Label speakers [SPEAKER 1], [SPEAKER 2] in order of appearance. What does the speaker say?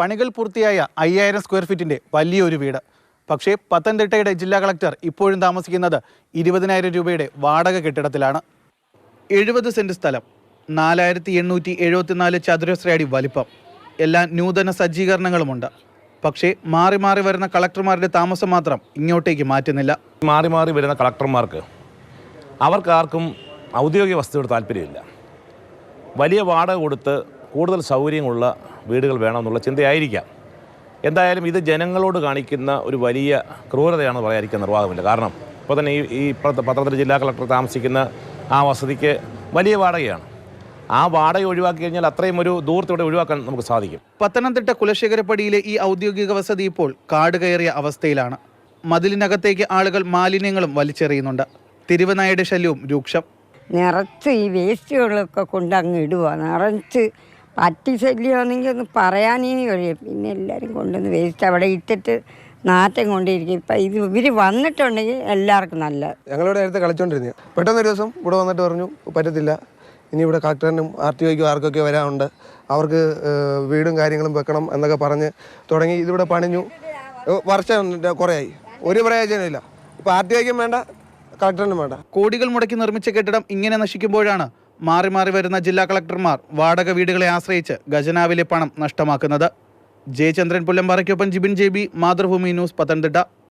[SPEAKER 1] പണികൾ പൂർത്തിയായ 5000 സ്ക്വയർ ഫീറ്റിന്റെ വലിയൊരു വീട്. പക്ഷേ പത്തനംതിട്ടയുടെ ജില്ലാ കളക്ടർ ഇപ്പോഴും താമസിക്കുന്നത് 20,000 രൂപയുടെ വാടക കെട്ടിടത്തിലാണ്. 70 സെന്റ് സ്ഥലം, 4874 ചതുരശ്ര അടി വലിപ്പം, എല്ലാ നൂതന സജ്ജീകരണങ്ങളുമുണ്ട്. പക്ഷേ മാറി മാറി വരുന്ന കളക്ടർമാരുടെ താമസം മാത്രം ഇങ്ങോട്ടേക്ക് മാറ്റുന്നില്ല.
[SPEAKER 2] മാറി മാറി വരുന്ന കളക്ടർമാർക്ക് അവർക്കാർക്കും ഔദ്യോഗിക വസ്തുതയോട് താല്പര്യമില്ല. വലിയ വാടക കൊടുത്ത് കൂടുതൽ സൗകര്യമുള്ള വീടുകൾ വേണമെന്നുള്ള ചിന്തയായിരിക്കാം. എന്തായാലും ഇത് ജനങ്ങളോട് കാണിക്കുന്ന ഒരു വലിയ ക്രൂരതയാണെന്ന് പറയാതിരിക്കാൻ നിർവാഹമില്ല. കാരണം ഇപ്പോൾ തന്നെ ഈ പത്തനംതിട്ട ജില്ലാ കളക്ടർ താമസിക്കുന്ന ആ വസതിക്ക് വലിയ വാടകയാണ്. ആ വാടക ഒഴിവാക്കി കഴിഞ്ഞാൽ അത്രയും ഒരു ദൂരത്തോടെ ഒഴിവാക്കാൻ നമുക്ക് സാധിക്കും.
[SPEAKER 1] പത്തനംതിട്ട കുലശേഖരപ്പടിയിലെ ഈ ഔദ്യോഗിക വസതി ഇപ്പോൾ കാട് കയറിയ അവസ്ഥയിലാണ്. മതിലിനകത്തേക്ക് ആളുകൾ മാലിന്യങ്ങളും വലിച്ചെറിയുന്നുണ്ട്. തിരുവനായയുടെ ശല്യവും രൂക്ഷം.
[SPEAKER 3] നിറച്ച് ഈ വേസ്റ്റുകളൊക്കെ കൊണ്ട് അങ്ങ് ഇടുക, നിറച്ച് പട്ടി ശല്യമാണെങ്കിൽ ഒന്ന് പറയാനേ കഴിയും. പിന്നെ എല്ലാവരും കൊണ്ടുവന്ന് വേസ്റ്റ് അവിടെ ഇട്ടിട്ട് നാറ്റം കൊണ്ടിരിക്കും. ഇപ്പം ഇവർ വന്നിട്ടുണ്ടെങ്കിൽ എല്ലാവർക്കും നല്ല.
[SPEAKER 4] ഞങ്ങളിവിടെ നേരത്തെ കളിച്ചോണ്ടിരുന്നത്, പെട്ടെന്നൊരു ദിവസം ഇവിടെ വന്നിട്ട് പറഞ്ഞു പറ്റത്തില്ല, ഇനി ഇവിടെ കളക്ടറിനും RTOയ്ക്കും ആർക്കൊക്കെ വരാനുണ്ട്, അവർക്ക് വീടും കാര്യങ്ങളും വെക്കണം എന്നൊക്കെ പറഞ്ഞ് തുടങ്ങി. ഇതിവിടെ പണിഞ്ഞു, വർഷം കുറേ ആയി, ഒരു പ്രയോജനമില്ല. ഇപ്പോൾ RTOയ്ക്കും വേണ്ട, കളക്ടറിനും വേണ്ട.
[SPEAKER 1] കോടികൾ മുടക്കി നിർമ്മിച്ച കെട്ടിടം ഇങ്ങനെ നശിക്കുമ്പോഴാണ് മാറി മാറി വരുന്ന ജില്ലാ കളക്ടർമാർ വാടക വീടുകളെ ആശ്രയിച്ച് ഖജനാവിലെ പണം നഷ്ടമാക്കുന്നത്. ജയചന്ദ്രൻ പുല്ലമ്പാറയ്ക്കൊപ്പം ജിബിൻ JB, മാതൃഭൂമി ന്യൂസ്, പത്തനംതിട്ട.